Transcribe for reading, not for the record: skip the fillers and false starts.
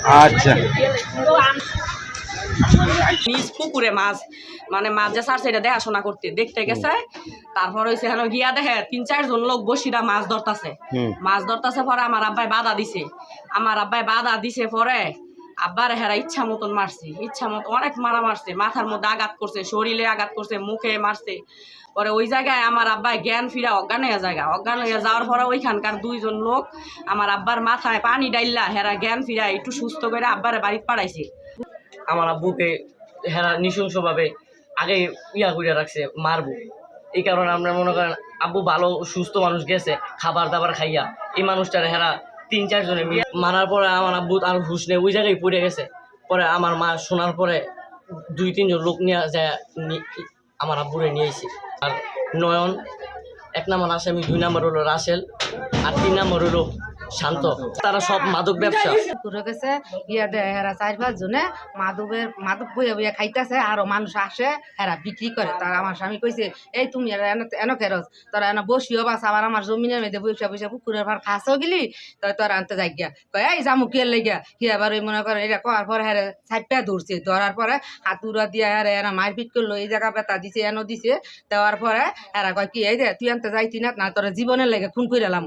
আচ্ছা। নিজ পুকুরে মাছ মানে মাছ যে ছাড়ছে এটা দেখাশোনা করতে দেখতে গেছে। তারপর হয়েছে হেন গিয়া দেখে ৩-৪ জন লোক বসিরা মাছ ধরতাছে। পরে আমার আব্বাই বাধা দিছে পরে আব্বার হেরা ইচ্ছা মতন মারছে, ইচ্ছা মতো অনেক মারা মারছে, মাথার মধ্যে আঘাত করছে, শরীরে আঘাত করছে, মুখে মারছে। পরে ওই জায়গায় আমার আব্বাই জ্ঞান ফিরা অজ্ঞান হয়ে যাওয়ার পরে ওইখানকার 2 জন লোক আমার আব্বার মাথায় পানি ডাইল্লা হেরা জ্ঞান ফিরা একটু সুস্থ করে আব্বারে বাড়িতে পাঠাইছে। আমার আব্বুকে হেরা নৃশংসভাবে আগে করে রাখছে মারবো। এই কারণে আমরা মনে করেন আব্বু ভালো সুস্থ মানুষ গেছে খাবার দাবার খাইয়া, এই মানুষটার হেরা 3-4 জনে মারার পরে আমার আব্বু আর হুশ নেই, ওই জায়গায় পড়ে গেছে। পরে আমার মা শোনার পরে 2-3 জন লোক নিয়ে যায় আমার আব্বুরে নিয়ে এসে। আর নয়ন 1 নম্বর আসামি, 2 নম্বর হলো রাসেল, আর 3 নম্বর হলো শান্ত। তারা সব মাদক ব্যবসা ঘুরে গেছে ইয়া হেরা 4-5 জনে মাদক বইয়া বইয়া খাইতেছে, আরো মানুষ আসে হেরা বিক্রি করে। তার আমার স্বামী কইছে এই তুমি এনে ফেরত তোরা এনে বসিও বাস, আবার আমার জমিনের মেয়েদের বসে বসে পুকুরের ভার খাসও গেলি তোরা আনতে যাই গিয়া কয় এই জামু কে লেগিয়া কি আবার ওই মনে করে এটা করার পরে হ্যাঁ সাইপা ধরছে। ধরার পরে হাতুরা দিয়া হ্যাঁ এরা মারপিট করলো, এই জায়গা বেতা দিছে এনো দিছে। দেওয়ার পরে এরা কয় কি এই দে তুই আনতে যাইতি না তোরা জীবনের লেগে খুন করে এলাম।